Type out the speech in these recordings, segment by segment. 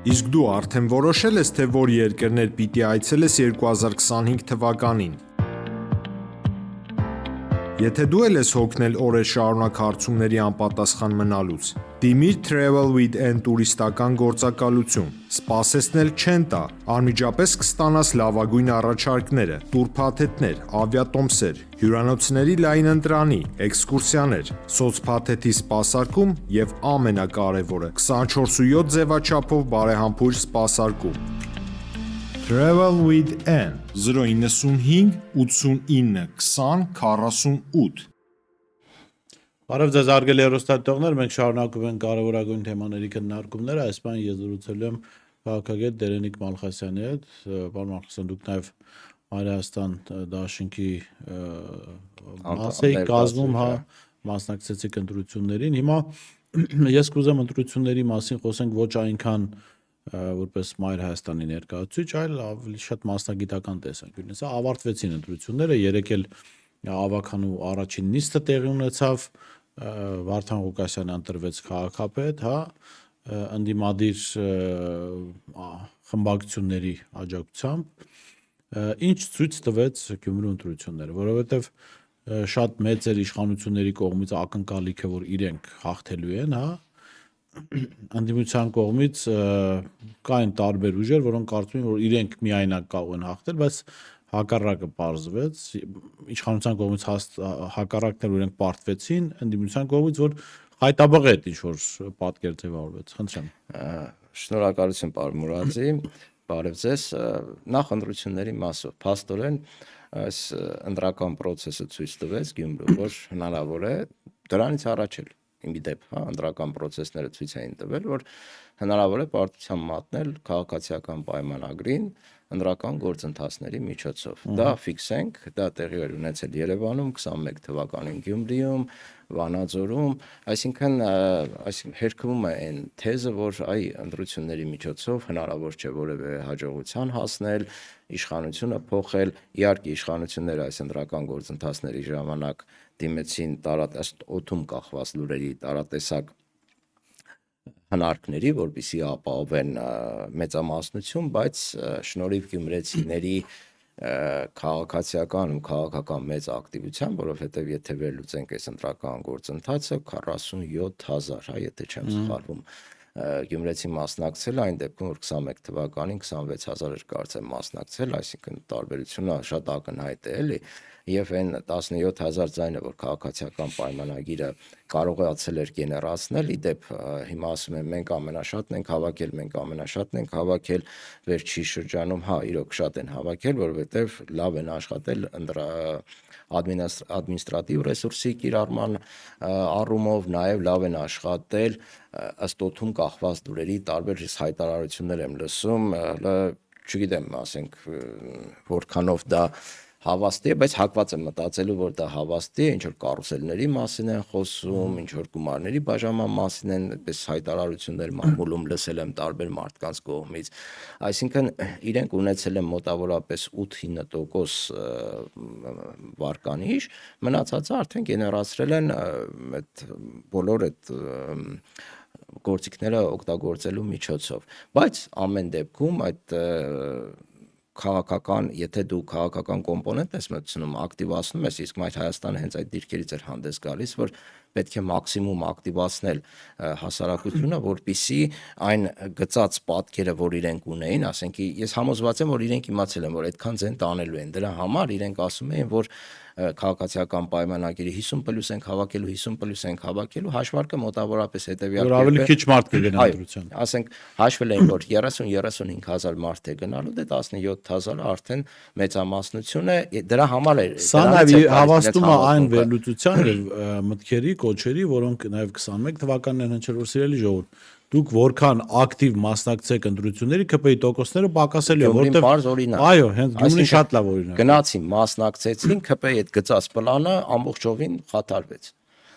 Իսկ դու արդեն որոշել ես, թե որ երկրներ պիտի այցելես 2025 թվականին։ Եթե դու էլ ես հոգնել օրեր շարունակ հարցումների անպատասխան մնալուց, դիմիր Travel with N տուրիստական գործակալություն, սպասեցնել չեն տա, անմիջապես կստանաս լավագույն առաջարկները, տուրփաթեթներ, ավիատոմսեր, հյուրանոցների լայն ընտրանի, էքսկուրսիաներ, սոցփաթեթի սպասարկում եւ ամենակարևորը 24/7 ձևաչափով բարեհամբույր սպասարկում։ Travel with N 095 89 20 48 Բարև ձեզ արգելի հեռուստադիտողներ, մենք շարունակում ենք կարևորագույն թեմաների քննարկումները, այս բան ես զրուցել եմ քաղաքագետ Դերենիկ Մալխասյանի հետ, պարոն Մալխասյան, դուք նաև Հայաստան դաշինքի մաս եք կազմում, մասնակցեցիք ընտրություններին, հիմա ես կուզեմ ընտրությունների մասին խոսենք ոչ այնքան որպես Մայր Հայաստանի ներկայացուցիչ, այլ ավելի շատ մասնագիտական տեսանկյունից, ավարտվեցին ընտրությունները, երեկ էլ ավականու առաջին նիստը տեղի ունեցավ, Վարդան Ղուկասյանը ընտրվեց քաղաքապետ, ընդդիմադիր խմբակցությունների աջակցությամբ, ինչ ցույց տվեց Գյումրու ընտրությունները, որովհետև շատ մեծ էր իշխանությունների կողմից ակնկալիքը, որ իրենք հաղթելու են, ընդդիմության կողմից կային տարբեր ուժեր, որոնք կարծում են, որ իրենք միայնակ կարող են հաղթել, բայց հակառակը պարզվեց, իշխանության կողմից հակառակն էր, որ իրենք պարտվեցին, ընդդիմության կողմից, որ խայտաբղետ ինչ-որ պատկեր ձևավորվեց, խնդրեմ։ Շնորհակալություն, պարոն Մուրադի, բարև ձեզ, նախ ընտրությունների մասով, փաստորեն այս ընտրական process-ը ցույց տվեց Գյումրու, որ հնարավոր է դրանից առաջ էլ Իմի դեպ, ընտրական process-ները ցույց էին տվել, որ հնարավոր է պարտության մատնել քաղաքացիական պայմանագրին ընտրական գործընթացների միջոցով։ Դա ֆիքսենք, դա տեղի էր ունեցել Երևանում 21 թվականին Գյումրիում, Վանաձորում, այսինքն հերքվում է այն թեզը, որ ընտրությունների միջոցով հնարավոր չէ որևէ հաջողության հասնել, իշխանությունը փոխել, իհարկե իշխանությունները այս ընտրական գործընթացների ժամանակ դիմեցին օդում կախված լուրերի տարատեսակ հնարքների, որպեսզի ապահովեն մեծամասնություն, բայց շնորհիվ գյումրեցիների քաղաքացիական ու քաղաքական մեծ ակտիվության, որովհետև եթե վերլուծենք այս ընտրական գործընթացը 47,000, եթե չեմ սխալվում, գյումրեցի մասնակցել, այն դեպքում, որ 21 թվականին 26,000 էր կարծեմ մասնակցել, այսինքն տարբերությունը շատ ակնհայտ է, էլի, եւ այն 17,000 ձայնը, որ քաղաքացիական պայմանագիրը կարողացել էր գեներացնել, իդեպ հիմա ասում են մենք ամենաշատն ենք հավաքել, մենք ամենաշատն ենք հավաքել, վերջի շրջանում, իրոք շատ են հավաքել, որովհետեւ լավ են աշխատել ադմինիստրատիվ ռեսուրսի կիրառման առումով, նաև լավ են աշխատել ըստ օդում կախված լուրերի տարբեր հայտարարություններ եմ լսում, չգիտեմ, ասենք որքանով դա հավաստի է, բայց հակված եմ մտածելու, որ դա հավաստի է, ինչ որ կարուսելների մասին են խոսում, ինչ որ գումարների բաժանման մասին են, այդպես հայտարարություններ մամուլում լսել եմ տարբեր մարդկանց կողմից, այսինքն իրենք ունեցել են մոտավորապես 8-9% վարկանիշ, մնացածը արդեն գեներացրել են այդ բոլոր այդ գործիքները օգտագործելու միջոցով, բայց ամեն դեպքում այդ քաղաքական, եթե դու քաղաքական կոմպոնենտ ես մտցնում, ակտիվացնում ես, իսկ Մայր Հայաստանը հենց այդ դիրքերից էր հանդես գալիս, որ պետք է մաքսիմում ակտիվացնել հասարակությունը, որպեսզի այն գծած պատկերը, որ իրենք ունեին, ասենք ես համոզված եմ, որ իրենք իմացել են, որ այդքան ձեն տանելու են, դրա համար իրենք ասում էին, որ քաղաքացիական պայմանագիրը 50+ ենք հավաքելու, 50+ ենք հավաքելու, հաշվարկը մոտավորապես հետևյալ որ ավելի քիչ մարդ կգնա ընտրության։ Ասենք հաշվել են, որ 30-35,000 մարդ է գնալու, դե 17,000-ը արդեն մեծամասնություն է, դրա համար է։ Սա նաև հավաստում է այն վերլուծության եւ մտքերի, կոչերի, որոնք նաև 21 թվականին են հնչել, որ սիրելի ժողովուրդ, դուք որքան ակտիվ մասնակցեք ընտրությունների, ԿՊ-ի տոկոսները պակասելու են, որտեղ այո, հենց Գյումրին շատ լավ օրինակ։ Գնացին, մասնակցեցին, ԿՊ-ի այդ գծած պլանը ամբողջովին խաթարվեց։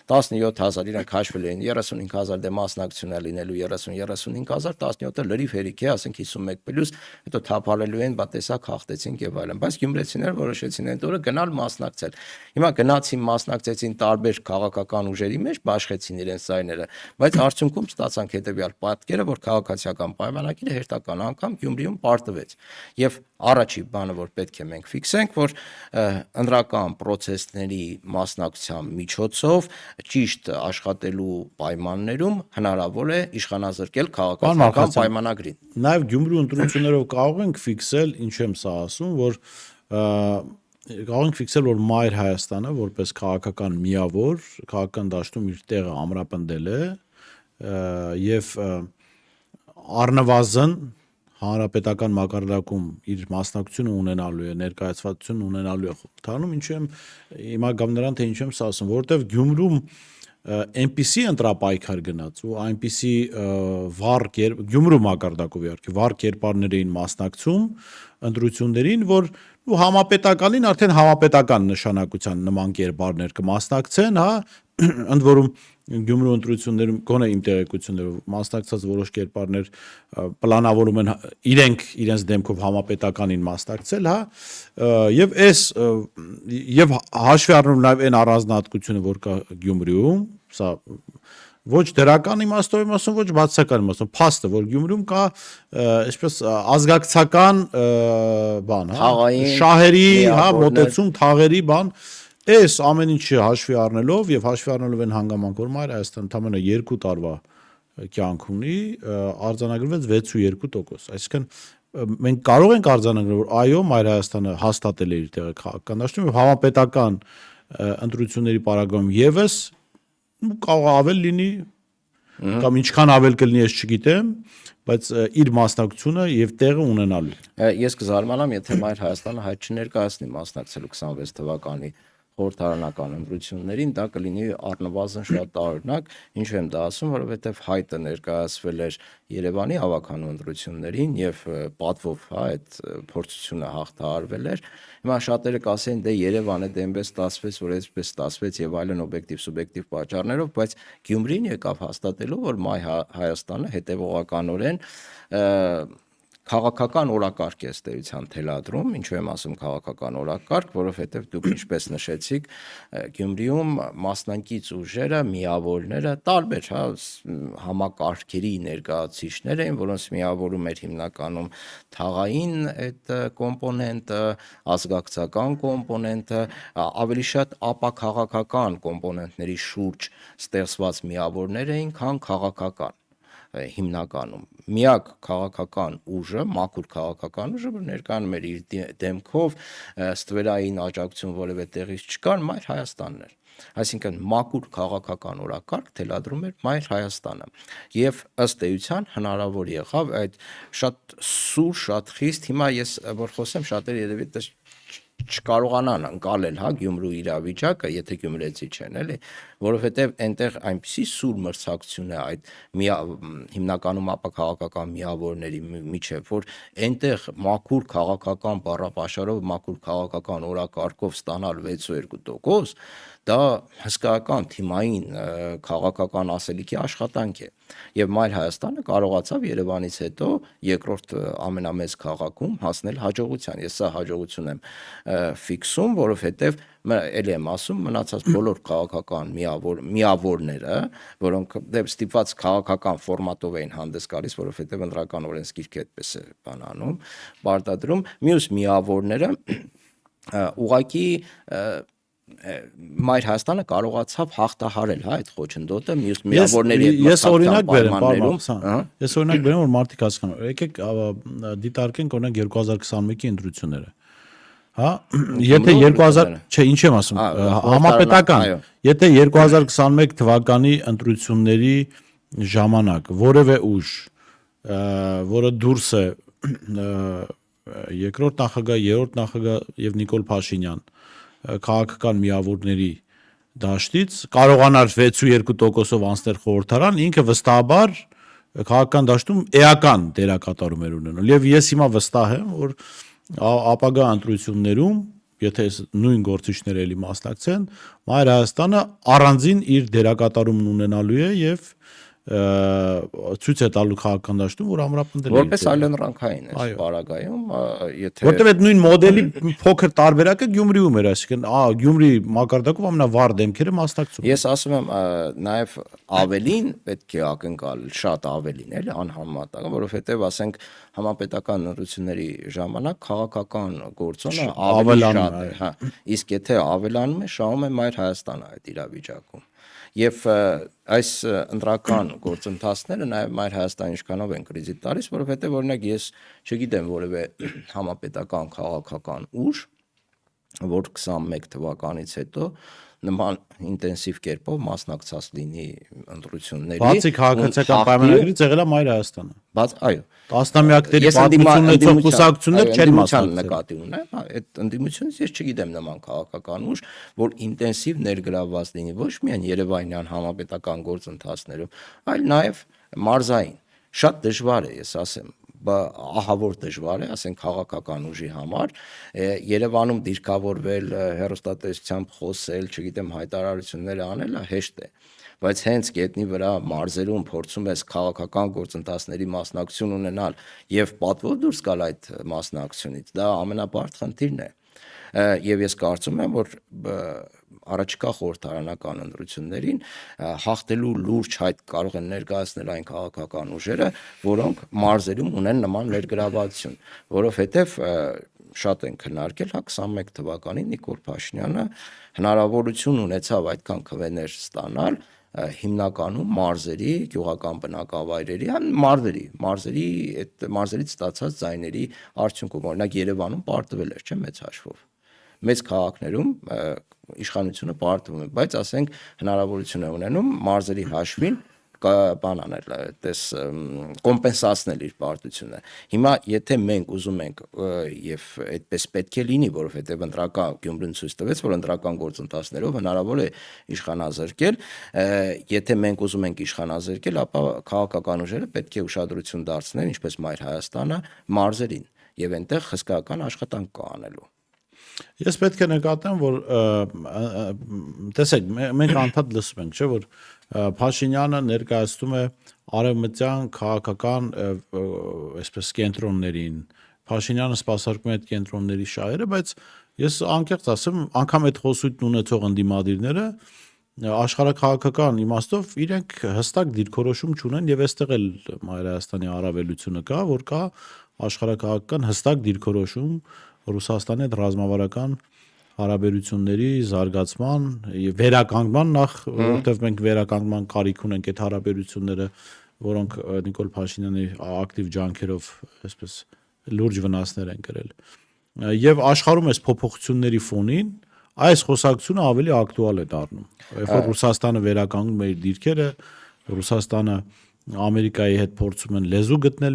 17000 իրանք հաշվել էին 35000 դե մասնակցություն է լինելու 35,000 17-ը լրիվ հերիք է, ասենք 51 պլյուս, հետո թափալելու են, բա տեսակ հաղթեցինք եւ այլն, բայց գյումրեցիները որոշեցին այդ օրը գնալ մասնակցել։ Հիմա գնացին մասնակցեցին տարբեր քաղաքական ուժերի մեջ, բաշխեցին իրենց ձայները, բայց արդյունքում ստացանք հետեւյալ պատկերը, որ քաղաքացիական պայմանագիրը հերթական անգամ Գյումրիում պարտվեց։ Եվ առաջի բանը, որ պետք է մենք ֆիքսենք, որ ընտրական process-ների մասնակցության միջոցով ճիշտ աշխատելու պայմաններում հնարավոր է իշխանազրկել քաղաքական պայմանագրին։ Նաև Գյումրու ընտրություններով կարող ենք ֆիքսել, ինչ եմ սա ասում, որ կարող ենք ֆիքսել, որ Մայր Հայաստանը որպես քաղաքական միավոր, քաղաքական դաշտում իր տեղը ամրապնդել է եւ առնվազն հանրապետական մակարդակում իր մասնակցությունը ունենալու է, ներկայացվածություն ունենալու է խորհրդանում, ինչու եմ հիմա գամ նրան, թե ինչու եմ սա ասում, որովհետեւ Գյումրում այնպիսի ընտրապայքար գնաց ու այնպիսի Գյումրու մակարդակով իհարկե վառ կերպարներ էին մասնակցում ընտրություններին, որ համապետականին արդեն համապետական նշանակության նման կերպարներ կմասնակցեն, հա, ընդ որում Գյումրու ընտրություններում գոնե իմ տեղեկություններով մասնակցած որոշ կերպարներ պլանավորում են իրենց դեմքով համապետականին մասնակցել, հա, եւ հաշվի առնում նաեւ այն առանձնահատկությունը, որ կա Գյումրիում, սա ոչ դրական իմաստով եմ ասում, ոչ բացասական իմաստով, փաստը, որ Գյումրիում կա այսպես ազգակցական բան, հա, շահերի, հա, մոտեցում, թաղերի բան, այս ամեն ինչը հաշվի առնելով եւ հաշվի առնելով այն հանգամանք, որ Մայր Հայաստանը ընդամենը 2 տարվա կյանք ունի, արձանագրվեց 6.2%, այսինքն մենք կարող ենք արձանագրել, որ այո, Մայր Հայաստանը հաստատել է իր տեղը քաղաքական դաշտում եւ համապետական ընտրությունների պարագայում եւս կարող ավել լինի կամ ինչքան ավել կլինի, ես չգիտեմ, բայց իր մասնակցությունը եւ տեղը ունենալու։ Ես կզարմանամ, եթե Մայր Հայաստանը հայտ չներկայացնի մասնակցելու 26 թվականի խորհրդարանական ընտրություններին, դա կլինի առնվազն շատ տարօրինակ, ինչու եմ դա ասում, որովհետև հայտը ներկայացվել էր Երևանի ավականու ընտրություններին եւ պատվով, հա, այդ փորձությունը հաղթահարվել էր։ Հիմա շատերը կասեն, դե Երևանը դե այնպես ստացվեց, որ այսպես ստացվեց եւ այլն օբյեկտիվ սուբյեկտիվ պատճառներով, բայց Գյումրին եկավ հաստատելու, որ Մայր Հայաստանը հետեւողականորեն քաղաքական օրակարգ է ստեյության թելադրում, ինչու եմ ասում քաղաքական օրակարգ, որովհետև դուք ինչպես նշեցիք, Գյումրիում մասնակից ուժերը, միավորները տարբեր, հա, համակարգերի ներկայացուցիչներ էին, որոնց միավորում էր հիմնականում թաղային այդ կոմպոնենտը, ազգակցական կոմպոնենտը, ավելի շատ ապաքաղաքական կոմպոնենտների շուրջ ստեղծված միավորներ էին, քան քաղաքական հիմնականում միակ քաղաքական ուժը, մաքուր քաղաքական ուժը, որ ներկայանում էր իր դեմքով, ստվերային աջակցություն որևէ տեղից չկար, Մայր Հայաստանն էր։ Այսինքն մաքուր քաղաքական օրակարգ թելադրում էր Մայր Հայաստանը եւ ըստ էության հնարավոր եղավ այդ շատ սուր, շատ խիստ, հիմա ես որ խոսեմ շատերը երևի չկարողանան անցնել, հա, Գյումրու իրավիճակը, եթե գյումրեցի չեն, էլի, որովհետև այնտեղ այնպիսի սուր մրցակցություն է այդ հիմնականում ապաքաղաքական միավորների միջև, որ այնտեղ մաքուր քաղաքական բառապաշարով, մաքուր քաղաքական օրակարգով ստանալ 6.2%, դա հսկայական թիմային քաղաքական ասելիքի աշխատանք է։ Եվ Մայր Հայաստանը կարողացավ Երևանից հետո երկրորդ ամենամեծ քաղաքում հասնել հաջողության։ Ես սա հաջողություն եմ ֆիքսում, որովհետև էլի եմ ասում, մնացած բոլոր քաղաքական միավորները, որոնք ստիպված քաղաքական ֆորմատով էին հանդես գալիս, որովհետև ընտրական օրենսգիրքը այդպես է բանանում, պարտադրում, մյուս միավորները ուղղակի Մայր Հայաստանը կարողացավ հաղթահարել, հա, այդ խոչընդոտը մյուս միավորների հետ մրցակցության պայմաններում։ Ես օրինակ բերեմ, որ մարդիկ հասկանան։ Եկեք դիտարկենք օրինակ 2021-ի ընտրությունները։ Հա, եթե 2000, չէ, ինչ եմ ասում, համապետական, եթե 2021 թվականի ընտրությունների ժամանակ որևէ ուժ, որը դուրս է երկրորդ նախագահ, երրորդ նախագահ եւ Նիկոլ Փաշինյան քաղաքական միավորների դաշտից կարողանար 6.2%-ով անցնել խորհրդարան, ինքը վստահաբար քաղաքական դաշտում էական դերակատարում էր ունենում։ Եվ ես հիմա վստահ եմ, որ ապագա ընտրություններում եթե նույն գործիչները էլի մասնակցեն, Մայր Հայաստանը առանձին իր դերակատարումն ունենալու է եւ ցույց է տալու քաղաքական դաշտում, որ ամրապնդել է որպես այլընտրանքային է պարագայում, եթե որտեւ այդ նույն մոդելի փոքր տարբերակը Գյումրիում էր, այսինքն Գյումրի մակարդակով ամենավառ դեմքերը մասնակցում։ Ես ասում եմ նաև ավելին պետք է ակնկալ, շատ ավելին էլի անհամեմատական, որովհետև ասենք համապետական ընտրությունների ժամանակ քաղաքական գործոնը ավելի շատ է, հա, իսկ եթե ավելանում է, շահում է Մայր Հայաստանը այդ իրավիճակում։ Եվ այս ընտրական գործընթացները նաև Մայր Հայաստանի ինչքանով են կրեդիտ տալիս, որովհետև օրինակ ես չգիտեմ որևէ համապետական քաղաքական ուժ, որ 21 թվականից հետո նման ինտենսիվ կերպով մասնակցած լինի ընտրությունների։ Բացի քաղաքացիական պայմանագրից եղել է Մայր Հայաստանը։ Բայց այո, տասնամյակների պատմություն ունեցող կուսակցություններ չեն մասնակցել։ նկատի ունեմ, այդ ընդդիմությունից ես չգիտեմ նման քաղաքական ուժ, որ ինտենսիվ ներգրավված լինի ոչ միայն Երևանյան համապետական գործընթացներում, այլ նաև մարզային։ Շատ դժվար է, ես ասեմ, ահավոր դժվար է, ասենք քաղաքական ուժի համար Երևանում դիրքավորվել, հեռուստատեսությամբ խոսել, չգիտեմ, հայտարարություններ անելը հեշտ է, բայց հենց գետնի վրա մարզերում փորձում ես քաղաքական գործընթացների մասնակցություն ունենալ եւ պատվով դուրս գալ այդ մասնակցությունից, դա ամենաբարդ խնդիրն է։ Եվ ես կարծում եմ, որ առաջիկա խորհրդարանական ընտրություններին հաղթելու լուրջ հայտ կարող են ներկայացնել այն քաղաքական ուժերը, որոնք մարզերում ունեն նման ներգրավվածություն, որովհետև շատ են քննարկել, հա 21 թվականին Նիկոլ Փաշինյանը հնարավորություն ունեցավ այդքան քվեներ ստանալ հիմնականում մարզերի, գյուղական բնակավայրերի, մարզերից ստացած ձայների արդյունքում, օրինակ Երևանում պարտվել էր, չէ՞, մեծ հաշվով։ Մեծ քաղաքներում իշխանությունը պարտվում է, բայց ասենք հնարավորություն է ունենում մարզերի հաշվին բան անել, այդպես կոմպենսացնել իր պարտությունը։ Հիմա եթե մենք ուզում ենք եւ այդպես պետք է լինի, որովհետեւ ընտրական Գյումրին ցույց տվեց, որ ընտրական գործընթացներով հնարավոր է իշխանազրկել, եթե մենք ուզում ենք իշխանազրկել, ապա քաղաքական ուժերը պետք է ուշադրություն դարձնեն, ինչպես Մայր Հայաստանը, մարզերին եւ այնտեղ հսկայական աշխատանք կա անելու։ Ես պետք է նկատեմ, որ տեսեք, մենք անդադ լսում ենք, չէ՞, որ Փաշինյանը ներկայացնում է արևմտյան քաղաքական այսպես կենտրոններին, Փաշինյանը սպասարկում է այդ կենտրոնների շահերը, բայց ես անկեղծ ասեմ, անգամ այդ խոսույթն ունեցող ընդդիմադիրները աշխարհակաղակական իմաստով իրենք հստակ դիրքորոշում չունեն եւ այստեղ էլ Մայր Հայաստանի առավելությունը կա, որ կա աշխարհակաղակական հստակ դիրքորոշում Ռուսաստանի հետ ռազմավարական հարաբերությունների զարգացման եւ վերականգնման նախ, որովհետեւ մենք վերականգնման կարիք ունենք այդ հարաբերությունները, որոնք Նիկոլ Փաշինյանի ակտիվ ջանքերով այսպես լուրջ վնասներ են կրել։ Եվ աշխարհում այս փոփոխությունների ֆոնին այս խոսակցությունը ավելի ակտուալ է դառնում։ Երբ որ Ռուսաստանը վերականգնում է իր դիրքերը, Ռուսաստանը Ամերիկայի հետ փորձում են լեզու գտնել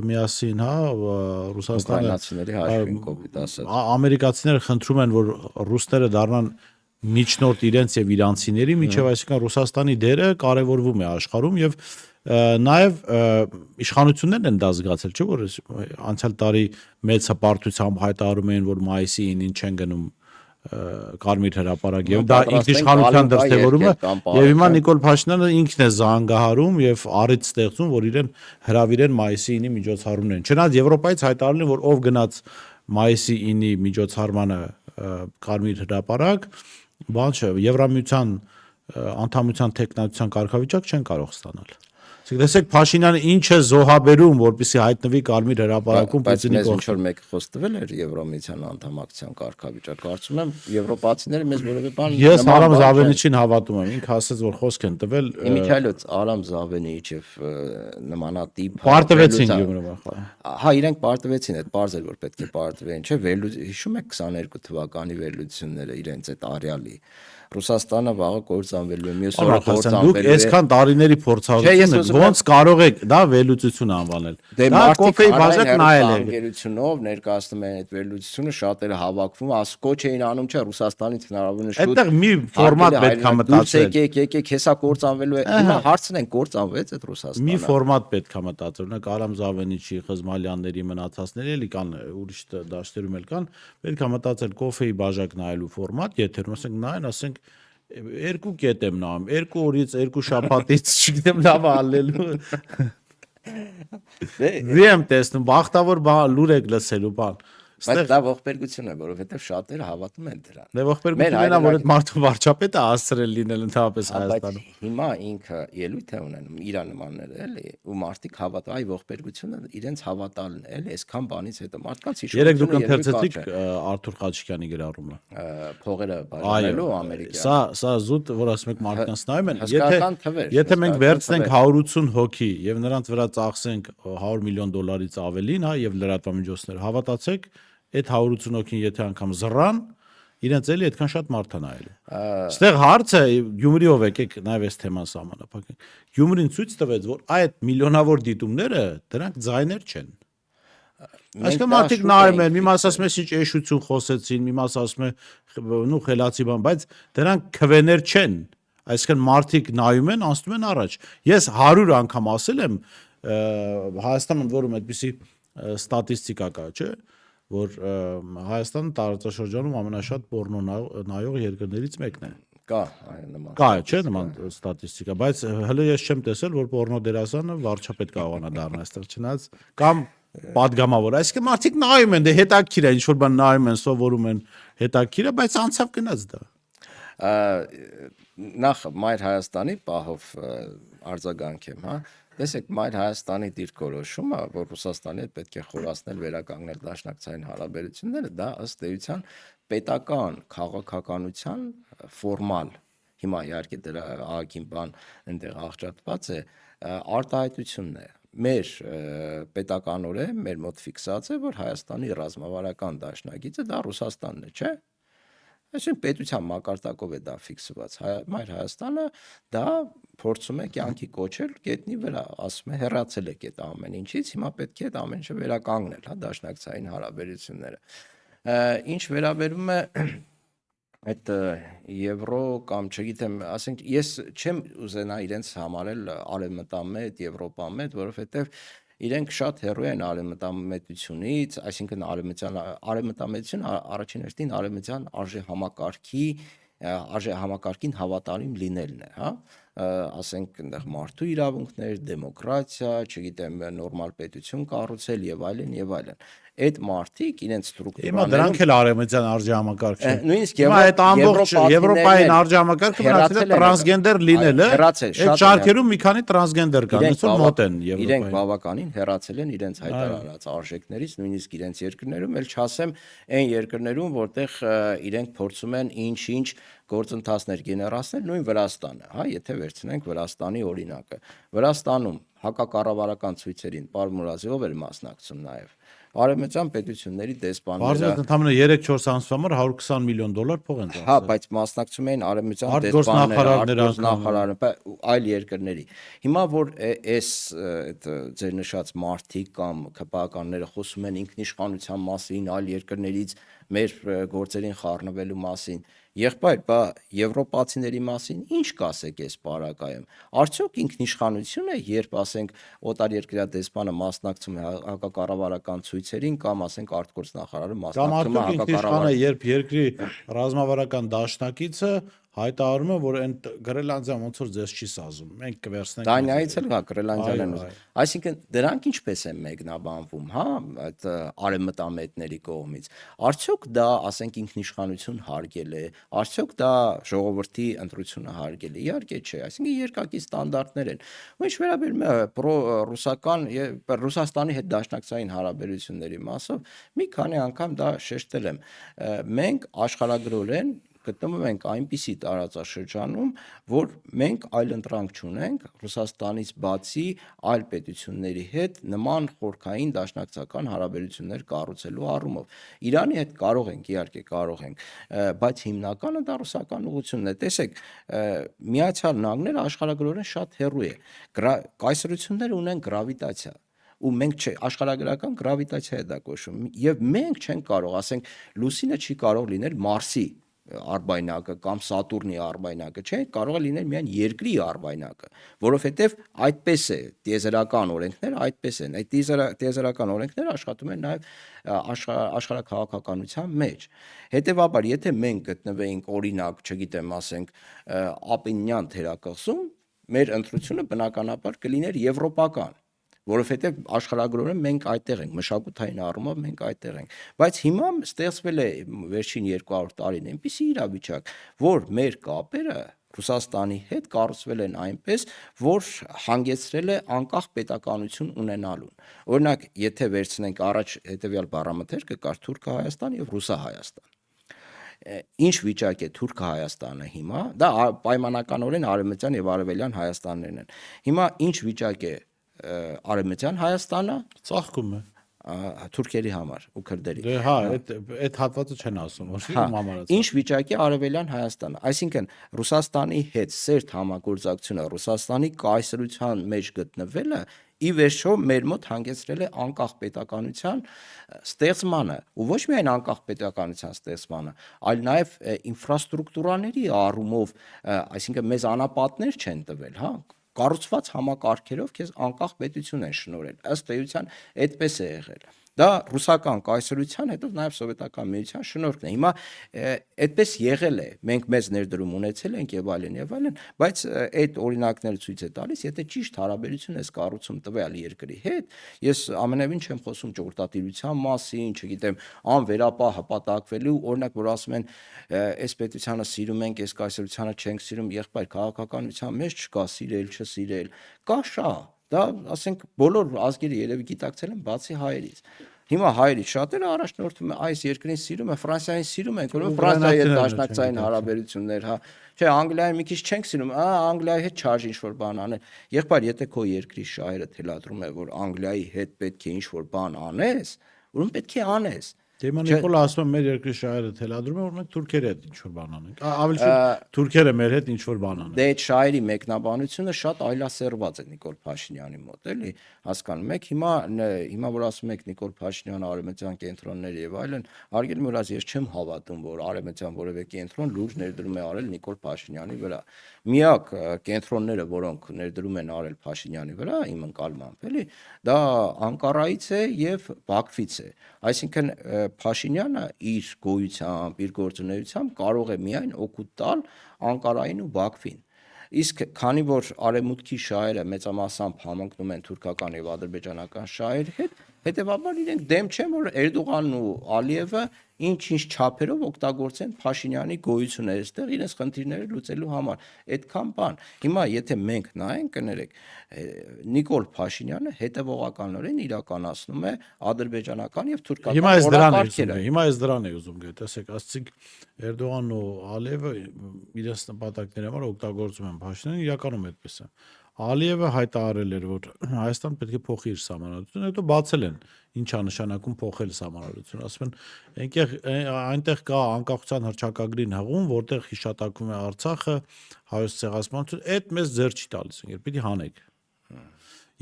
միասին, հա, Ռուսաստանը ամերիկացիները խնդրում են, որ ռուսները դառնան միջնորդ իրենց եւ իրանցիների միջև, այսինքն Ռուսաստանի դերը կարեւորվում է աշխարհում եւ նաեւ իշխանություններն են դա զգացել, չէ՞ որ անցյալ տարի մեծ հպարտությամբ հայտարարում էին, որ մայիսի 9-ին չեն գնում Կարմիր հրապարակ եւ դա ինքնիշխանության դրսեւորում է եւ հիմա Նիկոլ Փաշինյանը ինքն է զանգահարում եւ առիթ ստեղծում, որ իրեն հրավիրեն մայիսի 9-ի միջոցառումներին։ Չնայած Եվրոպայից հայտարարել են, որ ով գնաց մայիսի 9-ի միջոցառմանը Կարմիր հրապարակ, բան չէ, Եվրամիության անդամության տեխնատության կարգավիճակ չեն կարող ստանալ։ Տեսեք Փաշինյանը ինչ է զոհաբերում, որպեսզի հայտնվի Կարմիր հրապարակում Պուտինի կողքին։ Ինչ որ մեկ խոստվել էր Եվրամիության անդամակցության կարգավիճակ, կարծում եմ եվրոպացիները մեզ որևէ բան։ Ես Արամ Զավենիչին հավատում եմ, ինքը ասաց, որ խոսք են տվել։ Միքայելոց Արամ Զավենիչ եւ նմանատիպ պարտվեցին Գյումրիում։ Հա, իրենք պարտվեցին, այդ բարձր որ պետք է պարտվեն, չէ՞, հիշում եք 22 թվականի վերլուծությունները իրենց այդ արյալի Ռուսաստանը վաղը կործանվելու է, մյուս օրը Դուք կործանվելու է։ այսքան տարիների փորձառություն եք, ոնց կարող եք դա վերլուծություն անվանել։ Դե Դա կոֆեի բաժակ նայել է։ Անգերությունով ներկայացնում են այդ վերլուծությունը, շատերը հավաքվում, կոչ էին անում, չէ, Ռուսաստանից հնարավորինս շուտ։ Այդտեղ մի ֆորմատ պետք է մտածել։ Եկեք, հեսա կործանվելու է։ Հիմա հարցն են կործանվեց այդ Ռուսաստանը։ Մի ֆորմատ պետք է մտածել, օրինակ Արամ Զավենիչի, Խզմալյանների մնացածների էլի կան, ուրիշ դաշտերում էլ կան, պետք է մտածել կոֆեի բաժակ նայելու ֆորմատ, եթերում ասենք նայեն, ասենք 2 կետ եմ նայում, 2 օրից, 2 շաբաթից, չգիտեմ լավ ալելու։ Դե եմ տեսնում, բախտավոր լուր եք լսելու բան։ Բայց դա ողբերգություն է, որովհետև շատերը հավատում են դրան։ Դե ողբերգությունն է, որ այդ մարդու վարչապետը հասցրել լինել ընդհանրապես Հայաստանում։ Հիմա ինքը ելույթ է ունենում իր նմանները, էլի, ու մարդիկ հավատում, այ ողբերգությունը իրենց հավատալն է, էլի, այսքան բանից հետո մարդկանց հիշողությունը։ Երեք դուք ընթերցեցիք Արթուր Խաչիկյանի գրառումը։ Փողերը բաժանելու Ամերիկա։ Սա զուտ, որ ասում եք մարդկանց նայում են, Հսկայական թվեր, եթե մենք վերցնենք 180 հոգի եւ նրանց վրա ծախսենք $100 միլիոն ավելին, հա, եւ լրատվամիջոցներ, հավատացեք, այդ 180 հոգին եթե անգամ զռան, իրենց էլի այդքան շատ մարդ է նայելու։ Այստեղ հարցը Գյումրիով եկեք նաև այս թեման սահմանափակենք։ Գյումրին ցույց տվեց, որ այդ միլիոնավոր դիտումները դրանք ձայներ չեն։ Այսինքն մարդիկ նայում են, մի մաս ասում է ինչ էշություն խոսեցին, մի մաս ասում է նու խելացի բան, բայց դրանք քվեներ չեն։ Այսինքն մարդիկ նայում են, անցնում են առաջ։ Ես 100 անգամ ասել եմ Հայաստանում, որում այդպիսի ստատիստիկա կա, չէ՞, որ Հայաստանը տարածաշրջանում ամենաշատ պոռնո նայող երկրներից մեկն է։ Կա այն նման։ Կա, չէ՞ նման ստատիստիկա, բայց հələ ես չեմ տեսել, որ պոռնո դերասանը վարչապետ կարողանա դառնալ այստեղ, չնայած կամ падգամավոր։ Այսինքն մարդիկ նայում են, դե հետաքրքիր է, ինչ որ բան նայում են, սովորում են, հետաքրքիր է, բայց անցավ գնաց դա։ Նախ Մայր Հայաստանի պահով արձագանք եմ, հա։ Տեսեք, Մայր Հայաստանի դիրքորոշումը, որ Ռուսաստանի հետ պետք է խորացնել, վերականգնել դաշնակցային հարաբերությունները, դա ըստ էության պետական քաղաքականության ֆորմալ, հիմա իհարկե դրա ահագին բան այնտեղ աղճատված է, արտահայտությունն է։ Մեր պետականորեն մեր մոտ ֆիքսած է, որ Հայաստանի ռազմավարական դաշնակիցը դա Ռուսաստանն է, չէ՞։ Այսինքն պետության մակարդակով է դա ֆիքսված։ Մայր Հայաստանը դա փորձում է կյանքի կոչել գետնի վրա, ասում է հեռացել եք այդ ամեն ինչից, հիմա պետք է այդ ամեն ինչը վերականգնել, հա, դաշնակցային հարաբերությունները։ Ինչ վերաբերում է այդ եվրո կամ չգիտեմ, ասենք ես չեմ ուզենա իրենց համարել արևմտամետ, եվրոպամետ, որովհետև իրենք շատ հեռու են արևմտամետությունից, այսինքն արևմտամետությունը առաջին հերթին արևմտյան արժեհամակարգին հավատարիմ լինելն է, հա, ասենք այնտեղ մարդու իրավունքներ, դեմոկրատիա, չգիտեմ, նորմալ պետություն կառուցել եւ այլն եւ այլն։ Այդ մարդիկ իրենց ստրուկտուրաներում Հիմա դրանք էլ արևմտյան արժեհամակարգ չեն։ Նույնիսկ այդ ամբողջ Եվրոպային արժեհամակարգը մնացել է տրանսգենդեր լինելը։ Այդ շարքերում մի քանի տրանսգենդեր կան, այսօր մոտ են Եվրոպային։ Իրենք բավականին հեռացել են իրենց հայտարարած արժեքներից, նույնիսկ իրենց երկրներում, էլ չասեմ այն երկրներում, որտեղ իրենք փորձում են ինչ-ինչ գործընթացներ գեներացնել, նույն Վրաստանը, հա, եթե վերցնենք Վրաստանի օրինակը։ Վրաստանում հակակառավարական ցույցերին Պարմուրազիով էր մասնակցում նաև։ Արևմտյան պետությունների դեսպանները ընդհանրապես 3-4 ամսվա համար $120 միլիոն փող են ծախսել։ Հա, բայց մասնակցում էին արևմտյան դեսպանները, արտգործնախարարները, այլ երկրների։ Հիմա որ այս այդ ձեր նշած մարտիկ կամ ԿՊԱ-կանները խոսում են ինքնիշխանության մասին, այլ երկրներից մեր գործերին խառնվելու մասին, եղբայր, բա եվրոպացիների մասին ինչ կասեք այս պարագայում։ Արդյոք ինքնիշխանություն է, երբ ասենք օտարերկրյա դեսպանը մասնակցում է հակակառավարական ցույցերին կամ ասենք արտգործնախարարը մասնակցում է հակակառավարական, երբ երկրի ռազմավարական դաշնակիցը հայտարարում է, որ այն Գրենլանդիան ոնց որ ձեզ չի սազում։ Մենք կվերցնենք։ Դանիայից էլ հա Գրենլանդիան են ուզում։ Այսինքն դրանք ինչպես են մեկնաբանվում, հա, այդ արևմտամետների կողմից։ Արդյոք դա, ասենք, ինքնիշխանություն հարգել է, արդյոք դա ժողովրդի ընտրությունը հարգել է։ Իհարկե չէ, այսինքն երկակի ստանդարտներ են։ Ու ինչ վերաբերում է ռուսական եւ Ռուսաստանի հետ դաշնակցային հարաբերությունների մասով, մի քանի անգամ դա շեշտել եմ։ Մենք աշխարհագրորեն գտնվում ենք այնպիսի տարածաշրջանում, որ մենք այլ ընտրանք չունենք Ռուսաստանից բացի այլ պետությունների հետ նման խորքային դաշնակցական հարաբերություններ կառուցելու առումով։ Իրանի հետ կարող ենք, իհարկե կարող ենք, բայց հիմնականը դա ռուսական ուղղությունն է։ Տեսեք, Միացյալ Նահանգները աշխարհագրորեն շատ հեռու է։ Կայսրությունները ունեն գրավիտացիա ու մենք աշխարհագրական գրավիտացիա է դա կոչվում եւ մենք չենք կարող, ասենք, լուսինը չի կարող լինել Մարսի արբայնակը կամ Սատուրնի արբայնակը, չէ, կարող է լինել միայն երկրի արբայնակը, որովհետեւ այդպես է, տիեզերական օրենքները այդպես են։ Այդ տիեզերական օրենքները աշխատում են նաեւ աշխարհաքաղաքականության մեջ։ Հետևաբար, եթե մենք գտնվեինք օրինակ, չգիտեմ, ասենք, Ապեննյան թերակղզում, մեր ընտրությունը բնականաբար կլիներ եվրոպական, որովհետև աշխարհագրորեն մենք այդտեղ ենք, մշակութային առումով մենք այդտեղ ենք, բայց հիմա ստեղծվել է վերջին 200 տարին այնպիսի իրավիճակ, որ մեր կապերը Ռուսաստանի հետ կառուցվել են այնպես, որ հանգեցրել է անկախ պետականություն ունենալուն։ Օրինակ, եթե վերցնենք առաջ հետևյալ բառամթերքը կար Թուրք-Հայաստան եւ Ռուսա-Հայաստան։ Ինչ վիճակ է Թուրք-Հայաստանը հիմա, դա պայմանականորեն արևմտյան եւ արևելյան Հայաստաններն են։ Հիմա ինչ վիճակ է Արևմտյան Հայաստանը Ծաղկում է թուրքերի համար ու քրդերի։ Դե հա, այդ հատվածը չեն ասում, որ համարած։ Ինչ վիճակի Արևելյան Հայաստանը, այսինքն Ռուսաստանի հետ սերտ համագործակցությունը, Ռուսաստանի կայսրության մեջ գտնվելը ի վերջո մեր մոտ հանգեցրել է անկախ պետականության ստեղծմանը, ու ոչ միայն անկախ պետականության ստեղծմանը, այլ նաև ինֆրաստրուկտուրաների առումով, այսինքն մեզ անապատներ չեն տվել, հա, կառուցված համակարգերով քեզ անկախ պետություն են շնորհել։ Ըստ էության այդպես է եղել։ Դա ռուսական կայսրության, հետո նաև սովետական միության շնորհքն է։ Հիմա այդպես եղել է, մենք մեծ ներդրում ունեցել ենք եւ այլն, բայց այդ օրինակները ցույց է տալիս, եթե ճիշտ հարաբերություն ես կառուցում տվյալ երկրի հետ, ես ամենևին չեմ խոսում ճորտատիրության մասին, չգիտեմ, անվերապահ հպատակվելու, օրինակ, որ ասում են, այս պետությանը սիրում ենք, այս կայսրությանը չենք սիրում, եղբայր քաղաքականության մեջ չկա սիրել, չսիրել, կա շա։ Դա, ասենք, բոլոր ազգերը երևի գիտակցել են բացի հայերից։ Հիմա հայերից շատերը առաջնորդում են այս երկրին սիրում են, Ֆրանսիային սիրում են, որովհետև Ֆրանսիայի հետ դաշնակցային հարաբերություններ, հա։ Չէ, Անգլիայի մի քիչ չենք սիրում, Անգլիայի հետ չարժի ինչ-որ բան անել։ Եղբայր, եթե քո երկրի շահերը թելադրում է, որ Անգլիայի հետ պետք է ինչ-որ բան անես, ուրեմն պետք է անես։ Դեմա Նիկոլը ասում է մեր երկրի շահերը թելադրում է, որ մենք թուրքերի հետ ինչ-որ բան անենք։ Ավելի շուտ թուրքերը մեր հետ ինչ-որ բան անեն։ Դե այդ շահերի մեկնաբանությունը շատ այլասերված է Նիկոլ Փաշինյանի մոտ, էլի, հասկանում եք։ Հիմա որ ասում եք Նիկոլ Փաշինյանը արևմտյան կենտրոններ եւ այլն, հարգելի մուրաց, ես չեմ հավատում, որ արևմտյան որևէ կենտրոն լուրջ ներդրում է արել Նիկոլ Փաշինյանի վրա։ Միակ կենտրոնները, որոնք ներդրում են արել Փաշինյանի վրա, իմ ընկալմամբ, էլի, դա Անկարայից է եւ Բաքվից է։ Այսինքն Փաշինյանը իր գոյությամբ, իր գործունեությամբ կարող է միայն օգուտ տալ Անկարային ու Բաքվին։ Իսկ քանի որ արևմուտքի շահերը մեծամասամբ համընկնում են թուրքական եւ ադրբեջանական շահերի հետ, հետեւաբար իրենք դեմ չեն, որ Էրդողանն ու Ալիևը ինչ-ինչ չափերով օգտագործեն Փաշինյանի գոյությունը այստեղ իրենց խնդիրները լուծելու համար։ Այդքան բան։ Հիմա եթե մենք նայենք, կներեք, Նիկոլ Փաշինյանը հետևողականորեն իրականացնում է ադրբեջանական եւ թուրքական օրակարգերը։ Հիմա ես դրան եմ ուզում գտել, տեսեք, ասցիկ Էրդողանն ու Ալիևը իրենց նպատակների համար օգտագործում են Փաշինյանին, իրականում այդպես է։ Ալիևը հայտարարել էր, որ Հայաստան պետք է փոխի իր սահմանադրությունը, հետո բացել են ինչա նշանակում փոխել սահմանադրությունը։ Ասում են, այնտեղ կա անկախության հռչակագրին հղում, որտեղ հիշատակվում է Արցախը, հայոց ցեղասպանությունը, այդ մեզ ձեռ չի տալիս, պիտի հանեք։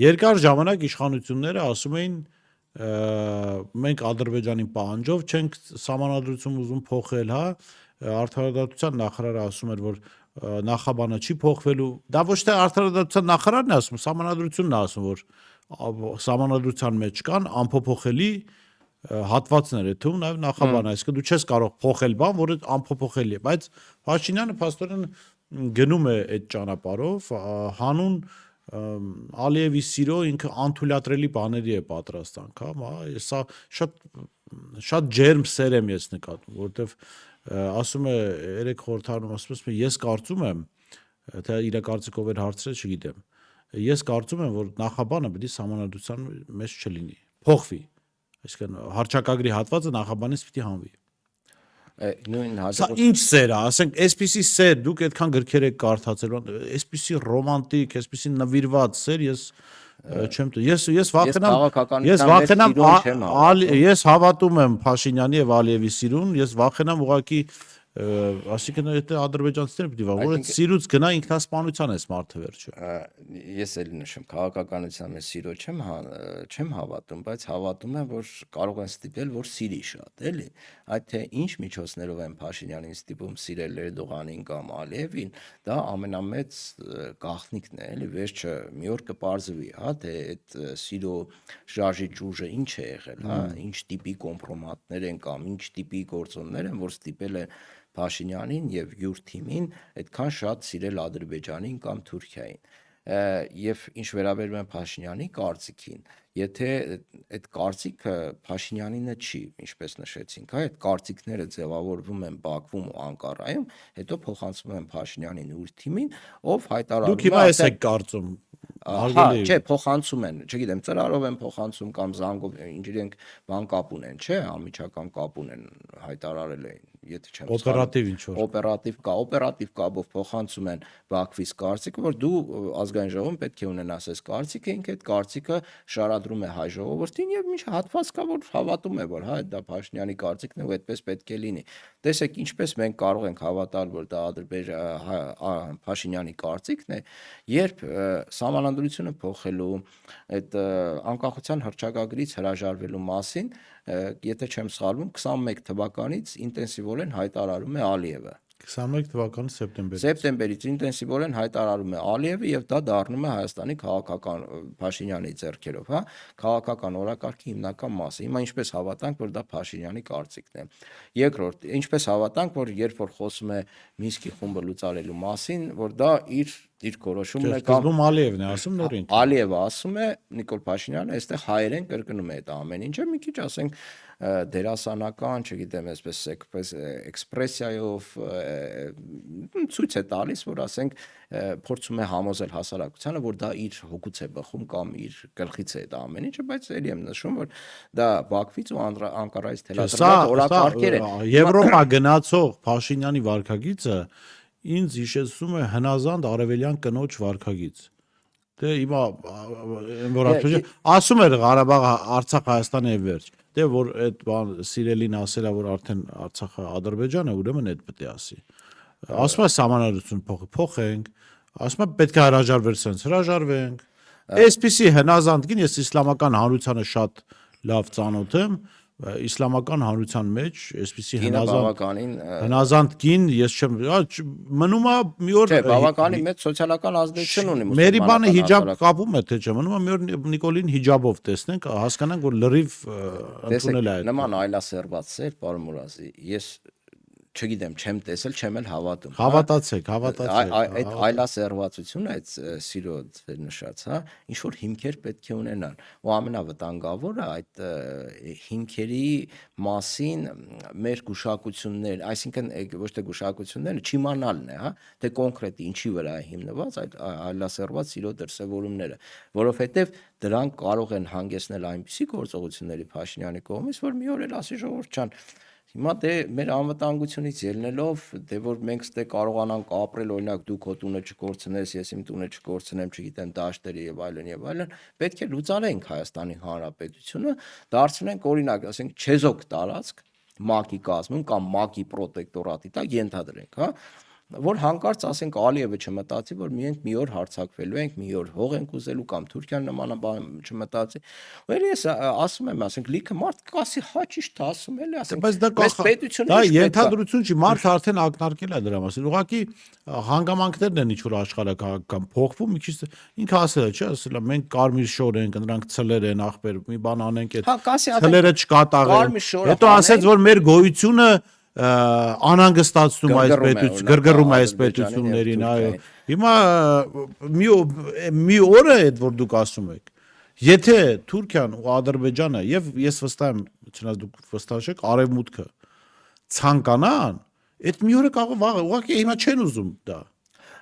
Երկար ժամանակ իշխանությունները ասում էին, մենք Ադրբեջանի պահանջով չենք սահմանադրություն ուզում փոխել, հա, Արդարադատության նախարարը ասում էր, որ նախաբանը չի փոխվելու, դա ոչ թե Արդարադատության նախարարն է ասում, սահմանադրությունն է ասում, որ սահմանադրության մեջ կան անփոփոխելի հատվածներ է թվում, նաև նախաբանը, այսինքն դու չես կարող փոխել բան, որը անփոփոխելի է, բայց Փաշինյանը փաստորեն գնում է այդ ճանապարհով, հանուն Ալիևի սիրո ինքը անթույլատրելի բաների է պատրաստ անգամ, հա, սա շատ ջերմ սեր եմ ես նկատում, որովհետև ասում է երեք խորհրդարանում ասում է ես կարծում եմ, թե իր կարծիքով էր հարցրել, չգիտեմ, ես կարծում եմ, որ նախաբանը պետք է սահմանադրության մեջ չլինի, փոխվի, այսինքն հռչակագրի հատվածը նախաբանից պիտի հանվի։ նույն Սա ինչ սեր է, ասենք, այսպիսի սեր, դուք այդքան գրքեր եք կարդացել, այսպիսի ռոմանտիկ, այսպիսի նվիրված սեր չեմ ես վախենամ, ես հավատում եմ Փաշինյանի եւ Ալիևի սիրուն, ես վախենամ ուղղակի այսինքն եթե ադրբեջանցիները պիտի վաղ, որ այդ սիրուց գնա ինքնասպանության էս մարդը վերջը։ Ես էլի նշեմ, քաղաքականության մեջ սիրո չեմ հավատում, բայց հավատում եմ, որ կարող են ստիպել, որ սիրի շատ, էլի։ Այդ թե ինչ միջոցներով են Փաշինյանին ստիպում սիրել Էրդողանին կամ Ալիևին, դա ամենամեծ գաղտնիքն է, էլի, վերջը մի օր կպարզվի, հա, թե այդ սիրո շարժի ճուժը ինչ է եղել, հա, ինչ տիպի կոմպրոմատներ են կամ ինչ տիպի գործոններ են, որ ստիպել են Փաշինյանին եւ յուր թիմին այդքան շատ սիրել Ադրբեջանին կամ Թուրքիային։ Եվ ինչ վերաբերում է Փաշինյանի կարծիքին, եթե այդ կարծիքը Փաշինյանինը չի, ինչպես նշեցինք, այդ կարծիքները ձևավորվում են Բաքվում ու Անկարայում, հետո փոխանցվում են Փաշինյանին յուր թիմին, ով հայտարարում է։ Դուք հիմա էս եք կարծում։ Հա, չէ, փոխանցում են, չգիտեմ, ծրարով են փոխանցում կամ զանգով, ինչ իրենք բան կապ ունեն, չէ, անմիջական կապ ունեն, հայտարարել էին, եթե չեմ օպերատիվ ինչ որ օպերատիվ կապով փոխանցում են Բաքվից կարծիքը, որ դու ազգային ժողովում պետք է ունենաս այս կարծիքը, ինքը այդ կարծիքը շարադրում է հայ ժողովրդին եւ ինչ հատված կա, որ հավատում է, որ հա դա Փաշինյանի կարծիքն է ու այդպես պետք է լինի։ Տեսեք, ինչպես մենք կարող ենք հավատալ, որ դա Փաշինյանի կարծիքն է, երբ Սահմանադրությունը փոխելու այդ անկախության հռչակագրից հրաժարվելու մասին, եթե չեմ սխալվում, 21 թվականից ինտենսիվորեն հայտարարում է Ալիևը։ 21 թվականի Սեպտեմբերից ինտենսիվորեն հայտարարում է Ալիևը եւ դա դառնում է Հայաստանի քաղաքական Փաշինյանի ձեռքերով, հա, քաղաքական օրակարգի հիմնական մասը։ Հիմա ինչպես հավատանք, որ դա Փաշինյանի կարծիքն է։ Երկրորդ, ինչպես հավատանք, որ երբ որ խոսում է Մինսկի խումբը լուծարելու մասին, որ դա իր կորոշումն է կամ Ալիևն է ասում նորին։ Ալիևը ասում է, Նիկոլ Փաշինյանը այստեղ հայերեն կրկնում է այդ ամեն ինչը, մի քիչ ասենք դերասանական, չգիտեմ, այսպես էքսպրեսիայով ցույց է տալիս, որ ասենք փորձում է համոզել հասարակությանը, որ դա իր հոգուց է բխում կամ իր գլխից է այդ ամեն ինչը, բայց ելի եմ նշում, որ դա Բաքվից ու Անկարայից թելադրված օրակարգեր են։ Եվրոպա գնացող Փաշինյանի վարքագիծը ինձ հիշեցնում է հնազանդ արևելյան կնոջ վարքագիծ։ Դե հիմա որ ասում էր Ղարաբաղը Արցախ Հայաստանի է վերջ։ Դե որ այդ բան սիրելին ասելա, որ արդեն Արցախը Ադրբեջան է, ուրեմն այդ պետք է ասի։ Ասում է սահմանադրություն փոխենք, ասում է պետք է հրաժարվենք, sense հրաժարվենք։ Այսպիսի հնազանդ կին ես իսլամական հանրությանը շատ լավ ծանոթ եմ, իսլամական հանրության մեջ այսպիսի հնազանդ կին ես չեմ մնում է մի օր չէ բավականին մեծ սոցիալական ազդեցություն ունի մերի բանը հիջաբ կապում է թե չէ մնում է մի օր Նիկոլին հիջաբով տեսնենք հասկանանք որ լրիվ ընդունել է այդ նման այլասերված սեր պարոն Մուրադի ես չգիտեմ, չեմ տեսել, չեմ էլ հավատում։ Հավատացեք։ Այդ այլասերվածությունը, այդ սիրո նշած, հա, ինչ որ հիմքեր պետք է ունենան։ Ու ամենավտանգավորը այդ հիմքերի մասին մեր գուշակություններ, այսինքն ոչ թե գուշակությունները, չիմանալն է, հա, թե կոնկրետ ինչի վրա է հիմնված այդ այլասերված սիրո դրսևորումները, որովհետև դրանք կարող են հանգեցնել այնպիսի գործողությունների Փաշինյանի կողմից, որ մի օր էլ ասի ժողովուրդ ջան Հիմա դե մեր անվտանգությունից ելնելով, դե որ մենք ստե կարողանանք ապրել, օրինակ դու քո տունը չկորցնես, ես իմ տունը չկորցնեմ, չգիտեմ, դաշտերի եւ այլն, պետք է լուծարենք Հայաստանի Հանրապետությունը, դարձնենք օրինակ, ասենք չեզոք տարածք ՄԱԿ-ի կազմում կամ ՄԱԿ-ի պրոտեկտորատի տակ ենթադրենք, հա որ հանկարծ ասենք Ալիևը չմտածի, որ մենք մի օր հարձակվելու ենք, մի օր հող ենք ուզելու կամ Թուրքիան նմանաբան չմտածի։ Ու էլի ես ասում եմ, ասենք լիքը մարդ կասի, հա ճիշտ է ասում, էլի ասենք։ Բայց դա ենթադրություն չի, մարդը արդեն ակնարկել է դրա մասին։ Ուղղակի հանգամանքներն են ինչ որ աշխարհակական փոխվում, մի քիչ ինքը ասել է, չէ՞, ասել է, մենք կարմիր շոր ենք, նրանք ցլեր են, ախպեր, մի բան անենք այդ ցլերը չկատաղեն։ Հետո ասեց, որ մեր գոյությունը անհանգստացնում այս պետություն, գրգռում այս պետություններին, այո։ Հիմա մի օր է այդ որ դուք ասում եք։ Եթե Թուրքիան ու Ադրբեջանը եւ ես վստահ եմ, չնայած դուք վստահ չեք, արևմուտքը ցանկանան, այդ մի օրը կարող ուղղակի հիմա չեն ուզում դա։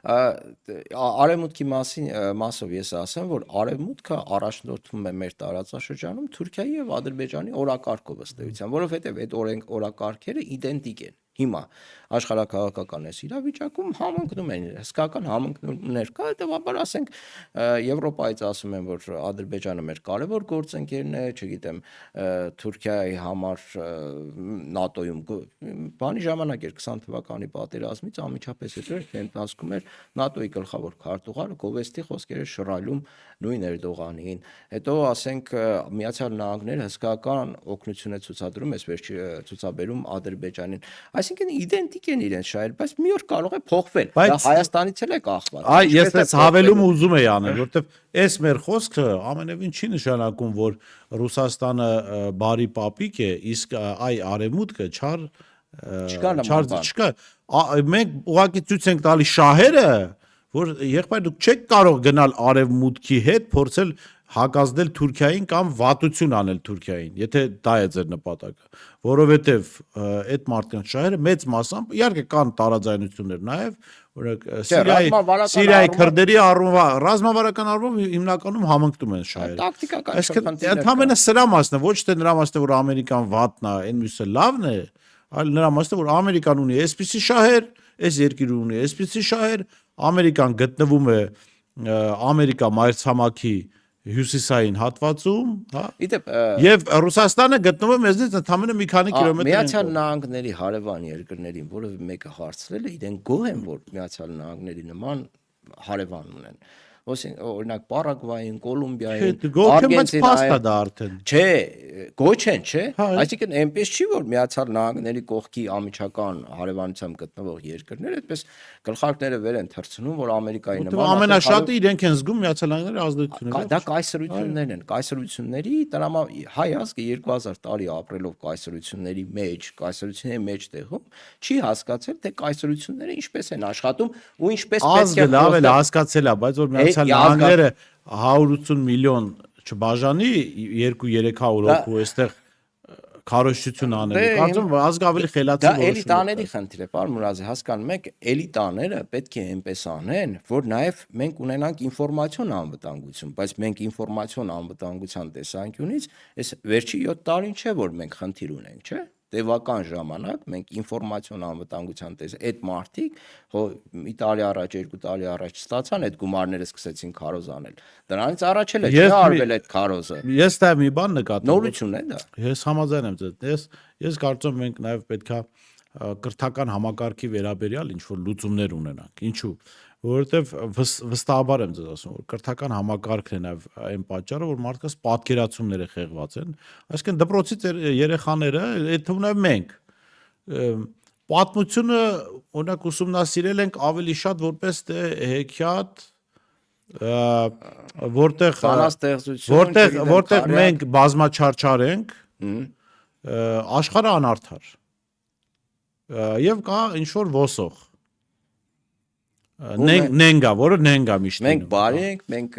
Արևմուտքի մասով ես ասեմ, որ արևմուտքը առաջնորդվում է մեր տարածաշրջանում Թուրքիայի եւ Ադրբեջանի օրակարգով ըստ էության, որովհետեւ այդ օրակարգերը իդենտիկ են։ Հիմա աշխարհակաղակական այս իրավիճակում համընկնում են, հսկական համընկնումներ կա, հետեւաբար ասենք Եվրոպայից ասում են, որ Ադրբեջանը մեր կարևոր գործընկերն է, չգիտեմ, Թուրքիայի համար ՆԱՏՕ-ում բանի ժամանակ էր 20 թվականի պատերազմից անմիջապես հետո ընթացքում էր ՆԱՏՕ-ի գլխավոր քարտուղարը Գովեստի խոսքերը շռայլում նույն Էրդողանին։ Հետո ասենք Միացյալ Նահանգները հսկական օգնություն է ցուցադրում, այսպես ցուցաբերում Ադրբեջանին։ Այսինքն իդենտիկ են իրենց շահերը, բայց մի օր կարող է փոխվել։ Դա Հայաստանից էլ է կախված։ Այ ես այս հավելումը ուզում եի անել, որովհետև այս մեր խոսքը ամենևին չի նշանակում, որ Ռուսաստանը բարի պապիկ է, իսկ այ արևմուտքը չկա։ Մենք ուղղակի ցույց ենք տալի շահերը, որ եղբայր դուք չեք կարող գնալ արևմուտքի հետ փորձել հակազդել Թուրքիային կամ վատություն անել Թուրքիային, եթե դա է ձեր նպատակը, որովհետև այդ մարդկանց շահերը մեծ մասամբ իհարկե կան տարաձայնություններ նաև, օրինակ Սիրիայի քրդերի առումով ռազմավարական առումով հիմնականում համընկնում են շահերը։ Տակտիկական Այսինքն ընդհանրապես սրա մասն է, ոչ թե նրա մասն է, որ Ամերիկան վատն է, այն մյուսը լավն է, այլ նրա մասն է, որ Ամերիկան ունի այսպիսի շահեր, այս երկիրը ունի այսպիսի շահեր, Ամերիկան գտնվում է Ամերիկա մայրցամաքի հյուսիսային հատվածում, հա։ Եվ Ռուսաստանը գտնվում է մեզնից ընդամենը մի քանի կիլոմետր։ Միացյալ Նահանգների հարևան երկրներին որևէ մեկը հարցրել է, իրենք գոհ են, որ Միացյալ Նահանգների նման հարևան ունեն։ Օրինակ Պարագվային, Կոլումբիային, Արգենտինային։ Չէ, գոհ չեն, չէ։ Այսինքն այնպես չի, որ Միացյալ Նահանգների կողքի ամիջական հարևանությամբ գտնվող երկրները այդպես գլխարկները վեր են թռցնում, որ Ամերիկայի նման ամենաշատը իրենք են զգում Միացյալ Նահանգների ազդեցությունը։ Դա կայսրություններն են, կայսրությունների տրամա հայ ազգը 2000 տարի ապրելով կայսրությունների մեջտեղում չի հասկացել, թե կայսրությունները ինչպես են աշխատում ու ինչպես պետք է լավ էլ հասկացել է, բայց որ Միացյալ Նահանգները 180 միլիոն չբաժանի 2-300 հոգու այստեղ քարոզչություն անելու։ Կարծում եմ ազգ ավելի խելացի որոշում։ Դա էլիտաների խնդիր է, պարոն Մուրադի, հասկանում եք, էլիտաները պետք է այնպես անեն, որ նաև մենք ունենանք ինֆորմացիոն անվտանգություն, բայց մենք ինֆորմացիոն անվտանգության տեսանկյունից այս վերջի 7 տարին չէ, որ մենք խնդիր ունենք, չէ՞։ Տևական ժամանակ մենք ինֆորմացիոն անվտանգության այդ մարդիկ մի տարի առաջ, 2 տարի առաջ ստացան այդ գումարները սկսեցին քարոզ անել։ Դրանից առաջ էլ չի արվել այդ քարոզը։ Ես դա մի բան նկատում։ Նորություն է դա։ Ես համաձայն եմ ձեզ։ Ես կարծում եմ մենք նաև պետքա կրթական համակարգի վերաբերյալ ինչ որ լուծումներ ունենանք։ Ինչու՞։ Որովհետև վստահաբար եմ ձեզ ասում, որ կրթական համակարգն է նաև այն պատճառը, որ մարդկանց պատկերացումները խեղված են, այսինքն դպրոցից երեխաները, այդ թվում նաև մենք պատմությունը օրինակ ուսումնասիրել ենք ավելի շատ որպես թե հեքիաթ, որտեղ մենք բազմաչարչար ենք, աշխարհը անարդար եւ կա ինչ որ ոսող նենգա, որը նենգա միշտ մենք բարի ենք, մենք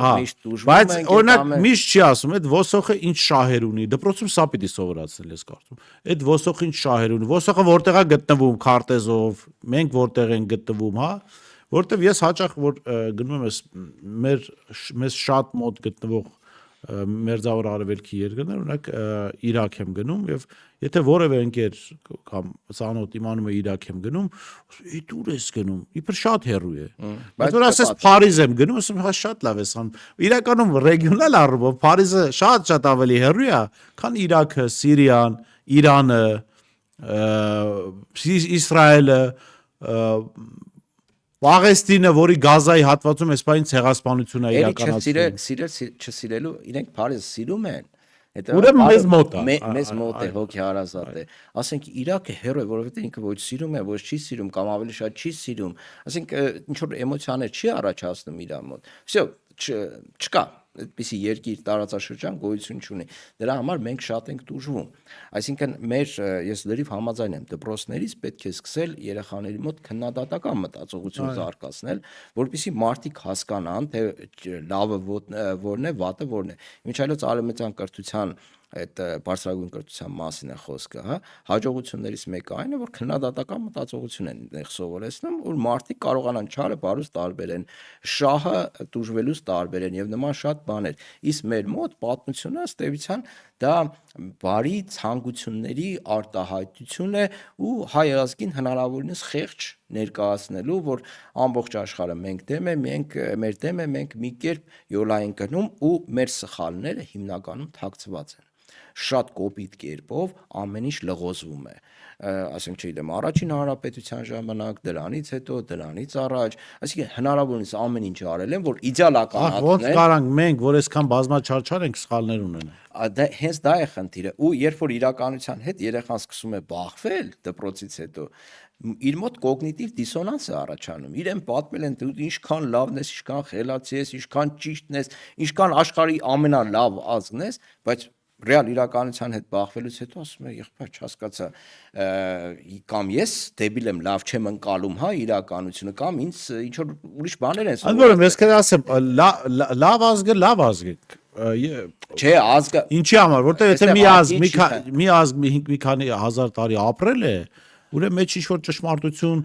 միշտ ուժվում ենք, բայց օրինակ միշտ չի ասում, այդ ոսողը ինչ շահեր ունի, դպրոցում սա պիտի սովորացնել ես կարծում, այդ ոսողը ինչ շահեր ունի, ոսողը որտեղ է գտնվում քարտեզով, մենք որտեղ ենք գտնվում, հա, որտեվ ես հաճախ որ գնում եմ մեզ շատ մոտ գտնվող մերձավոր արևելքի երկրներ, օրինակ Իրաք եմ գնում եւ եթե որևէ ընկեր կամ ծանոթ իմանում է Իրաք եմ գնում, ասում դուր ես գնում, իբր շատ հեռու է։ Բայց որ ասես Փարիզ եմ գնում, ասում հա շատ լավ ես անում։ Իրականում ռեգիոնալ առումով Փարիզը շատ ավելի հեռու է, քան Իրաքը, Սիրիան, Իրանը, Իսրայելը, Պաղեստինը, որի Գազայի հատվածում այսպես ցեղասպանություն է իրականացնում։ Չսիրելու, իրենք Փարիզը սիրում են։ Ուրեմն մեզ մոտ է։ Մեզ մոտ է, հոգի հարազատ է։ Ասենք Իրաքը հեռու է, որովհետեւ ինքը ոչ սիրում է, ոչ չի սիրում կամ ավելի շատ չի սիրում։ Ասենք ինչ որ էմոցիաներ չի առաջացնում իր մոտ։ Всё, չկա այդպիսի երկիր տարածաշրջան գոյություն չունի։ Դրա համար մենք շատ ենք տուժվում։ Այսինքն ես լրիվ համաձայն եմ, դպրոցներից պետք է սկսել երեխաների մոտ քննադատական մտածողություն զարգացնել, որպեսզի մարդիկ հասկանան, թե լավը որն է, վատը որն է։ Ինչ այլոց արևմտյան կրթության այդ բարձրագույն կրթության մասին է խոսքը, հա, հաջողություններից մեկը այն է, որ քննադատական մտածողություն են այնտեղ սովորեցնում, որ մարդիկ կարողանան չարը բարուց տարբերեն, շահը տուժվելուց տարբերեն եւ նման շատ բաներ։ Իսկ մեր մոտ պատմությունը ըստ էության դա բարի ցանկությունների արտահայտություն է ու հայ ազգին հնարավորինս խեղճ ներկայացնելու, որ ամբողջ աշխարհը մենք դեմ է, մեր դեմ է, մենք մի կերպ յոլա ենք գնում ու մեր սխալները հիմնականում թաքցված են։ Շատ կոպիտ կերպով ամեն ինչ լղոզվում է, ասենք չգիտեմ, առաջին հանրապետության ժամանակ, դրանից հետո, դրանից առաջ, այսինքն հնարավորինս ամեն ինչ արել են, որ Ոնց իդեալականացնեն։ կարանք մենք, որ այսքան բազմաչարչար ենք սխալներ ունենալ։ Հենց դա է խնդիրը, ու երբ որ իրականության հետ երեխան սկսում է բախվել դպրոցից հետո, իր մոտ կոգնիտիվ դիսոնանս է առաջանում, իրեն պատմել են դու ինչքան լավն ես, ինչքան խելացի ես, ինչքան ճիշտն ես, ինչքան աշխարհի ամենալավ ազգն ես, բայց ռեալ իրականության հետ բախվելուց հետո ասում է եղբայր չհասկացա, կամ ես դեբիլ եմ, լավ չեմ ընկալում, հա, իրականությունը, կամ ինձ ինչ որ ուրիշ բաներ են Անդորում ես քեզ ասեմ, լավ ազգը չէ, ազգը ինչի համար, որտեղ եթե Այստեղ մի ազգ ազգի չի մի ազգ մի քանի հազար տարի ապրել է, ուրեմն մեջ ինչ որ ճշմարտություն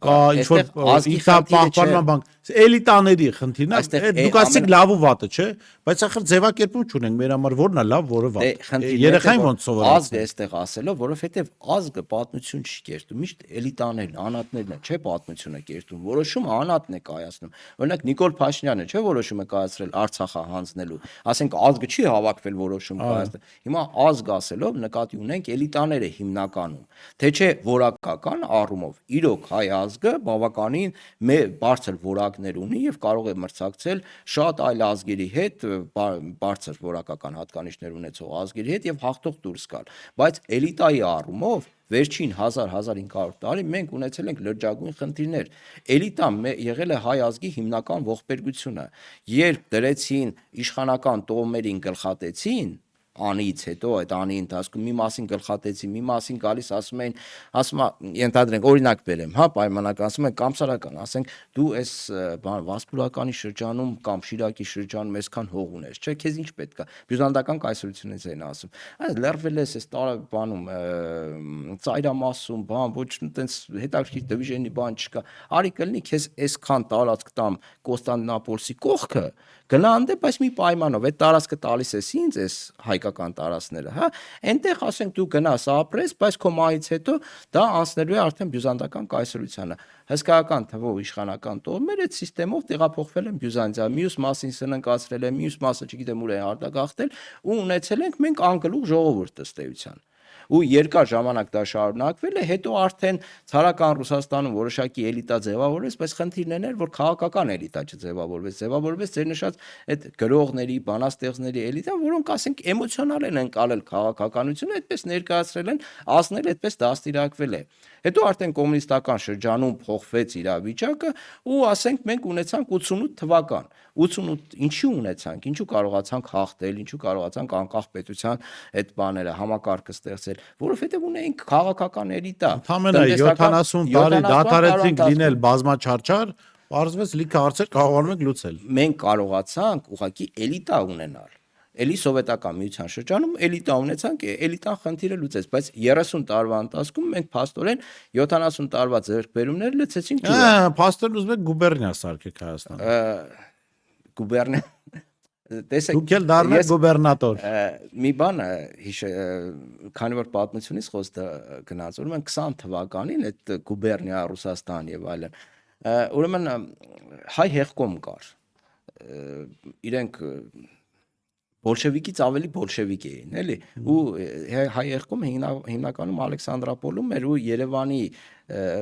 կա, ինչ որ այստեղ ազգի ինքնապահպանման բան, էլիտաների խնդիրն է, Այստեղ դուք ասեք լավ ու վատը, չէ, բայց ախր ձևակերպում չունենք մեր համար որն է լավ, որը վատ։ Երեխային ոնց սովորեցնել։ ազգը այստեղ ասելով, որովհետև ազգը պատմություն չի կերտում, միշտ էլիտաներն, անհատներն են, չէ, պատմությունը կերտում, որոշումը անհատն է կայացնում։ Օրինակ Նիկոլ Փաշինյանը չէ որոշումը կայացրել Արցախը հանձնելու, ասենք ազգը չի հավաքվել որոշում կայացնել։ Հիմա ազգ ասելով նկատի ունենք էլիտաները հիմնականում, թե չէ որակական առումով իրոք հայ ազգը բավականին բարձր որակներ ունի եւ կարող է մրցակցել շատ այլ ազգերի հետ, բարձր որակական հատկանիշներ ունեցող ազգերի հետ եւ հաղթող դուրս գալ, բայց էլիտայի առումով վերջին 1000-1500 տարի մենք ունեցել ենք լրջագույն խնդիրներ։ Էլիտան եղել է հայ ազգի հիմնական ողբերգությունը, երբ դրեցին իշխանական տոհմերին գլխատեցին անից հետո այդ անի ընթացքում մի մասին գլխատեցի, մի մասին գալիս ասում ենթադրենք օրինակ բերեմ, հա, պայմանական ասում են կամսարական, ասենք դու այս Վասպուրականի շրջանում կամ Շիրակի շրջանում այսքան հող ունես, չէ, քեզ ինչ պետք է։ Բյուզանդական կայսրությունից են ասում։ Այս լերվել ես այս բանում ծայրամասում, բան, ոչ այտենց հետաքրքիր դիվիժենի բան չկա։ Արի կլինի քեզ այսքան տարածք տամ Կոստանդնուպոլսի կողքը, գնա անդե, բայց մի պայմանով, այդ տարածքը տալիս ես ինձ, այս հայկական տարածքները, հա, այնտեղ ասենք դու գնաս ապրես, բայց քո մահից հետո դա անցնելու է արդեն բյուզանդական կայսրությանը։ Հսկայական թվով իշխանական տոհմեր այդ համակարգով տեղափոխվել են Բյուզանդիա, մյուս մասին սննկացրել են, մյուս մասը չգիտեմ ուր է արտագաղթել ու ունեցել ենք մենք անգլուխ ժողովուրդ ըստ էության։ Ու երկար ժամանակ դա շարունակվել է, հետո արդեն ցարական Ռուսաստանում որոշակի էլիտա ձևավորվեց, բայց խնդիրն էր, որ քաղաքական էլիտա ձևավորվեց ձեր նշած այդ գրողների, բանաստեղծների էլիտա, որոնք ասենք էմոցիոնալ են ընկալել քաղաքականությունը, այդպես ներկայացրել են, ասնել այդպես դաստիարակվել է։ Հետո արդեն կոմունիստական շրջանում փոխվեց իրավիճակը ու ասենք մենք ունեցանք 88 թվական։ 88 ինչու ունեցանք, ինչու կարողացանք հաղթել, ինչու կարողացանք անկախ պետության այդ բաները համակարգը ստեղծել, որովհետև ունենք քաղաքական էլիտա։ Ընդամենը 70 տարի դադարեցինք լինել բազմաչարչար, պարզվեց լիքը հարցեր կարողանում ենք լուծել։ Մենք կարողացանք ուղղակի էլիտա ունենալ։ Էլի սովետական միության շրջանում էլիտա ունեցանք, էլիտան խնդիրը լուծեց, բայց 30 տարվա ընթացքում մենք փաստորեն 70 տարվա ձեռքբերումներ լցեցինք ջուրը։ Փաստորեն ուզում եք գուբերնիա սարքեք Հայաստանում։ Գուբերնիա տեսեք դուք էլ դառնաք գուբերնատոր։ Մի բան քանի որ պատմությունից խոսքը գնաց, ուրեմն 20 թվականին այդ գուբերնիա Ռուսաստան եւ այլն, ուրեմն հայ հեղկոմ կար, իրենք բոլշևիկից ավելի բոլշևիկ էին, էլի, ու հայ եղկոմը հիմնականում Ալեքսանդրապոլում էր ու Երևանի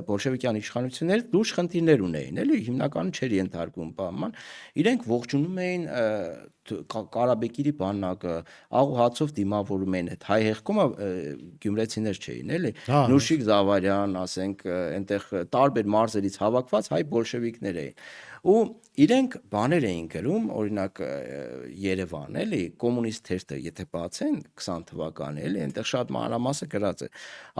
բոլշևիկյան իշխանությունները լուրջ խնդիրներ ունեին, էլի, հիմնականում չէր ենթարկվում բանման, իրենք ողջունում էին Կարաբեկիրի բանակը, աղ ու հացով դիմավորում էին, այդ հայ եղկոմը գյումրեցիներ չէին, էլի, Նուրշիկ Զավարյան, ասենք, այնտեղ տարբեր մարզերից հավաքված հայ բոլշևիկներ էին։ ու իրենք բաներ էին գրում, օրինակ Երևան, էլի, կոմունիստ թերթը, եթե բացեն 20 թվականի, էլի, այնտեղ շատ մանրամասը գրած է։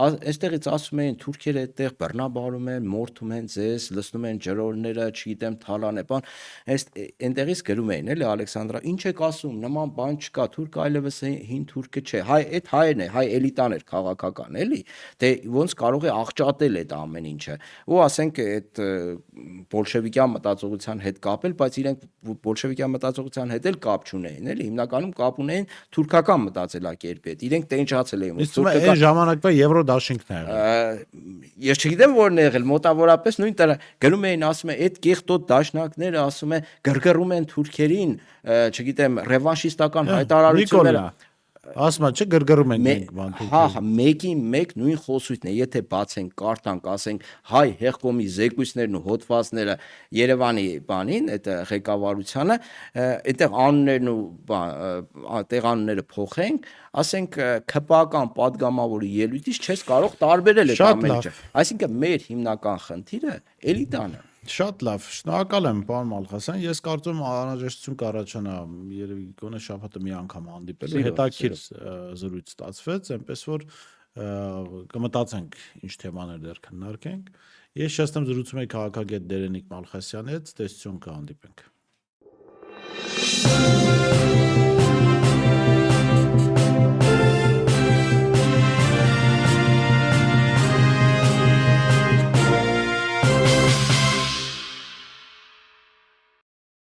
Այստեղից ասում էին թուրքերը այդտեղ բռնաբարում են, մորթում են ձեզ, լցնում են ջրորները, չգիտեմ, թալան է, բան, այնտեղից գրում էին, էլի, Ալեքսանդրա, ինչ եք ասում, նման բան չկա, թուրք այլևս հին թուրքը չէ, այդ հայերն է, հայ էլիտան էր քաղաքական, էլի, դե ոնց կարող է աղճատել այդ ամեն ինչը։ Ու ասենք այդ բոլշևիկյան մտածողության հետ կապել, բայց իրենք բոլշևիկյան մտածողության հետ էլ կապ չունեին, էլի, հիմնականում կապ ունեին թուրքական մտածելակերպի հետ։ Իրենք տենջացել էին, Իսկ այն ժամանակվա Եվրոդաշինքն է եղել։ Ես չգիտեմ որն է եղել, մոտավորապես նույն տեղ գրում էին, ասում է, այդ կեղտոտ դաշնակները, ասում է, գրգռում են թուրքերին, չգիտեմ, ռևանշիստական հայտարարությունները։ Ասма չէ գրգռում ենք մենք բան Հա, մեկին մեկ նույն խոսույթն է, եթե բացենք, կարդանք, ասենք հայ հեղկոմի զեկույցներն ու հոդվածները Երևանի բանին, այդ ղեկավարությանը, այդտեղ անուններն ու տեղանունները փոխենք, ասենք ԿՊԱ-կան падգամավորի ելույթից չես կարող տարբերել այդ ամեն ինչը։ Այսինքն մեր հիմնական խնդիրը էլիտան է։ Շատ լավ, շնորհակալ եմ, պարոն Մալխասյան։ Ես կարծում եմ անհրաժեշտություն կառաջանա երևի գոնե շաբաթը մի անգամ հանդիպելու, հետաքրքիր զրույց ստացվեց, այնպես որ կմտածենք ինչ թեմաներ դեռ քննարկենք։ Ես շեշտեմ զրուցում եի քաղաքագետ Դերենիկ Մալխասյանի հետ, տեսություն կհանդիպենք։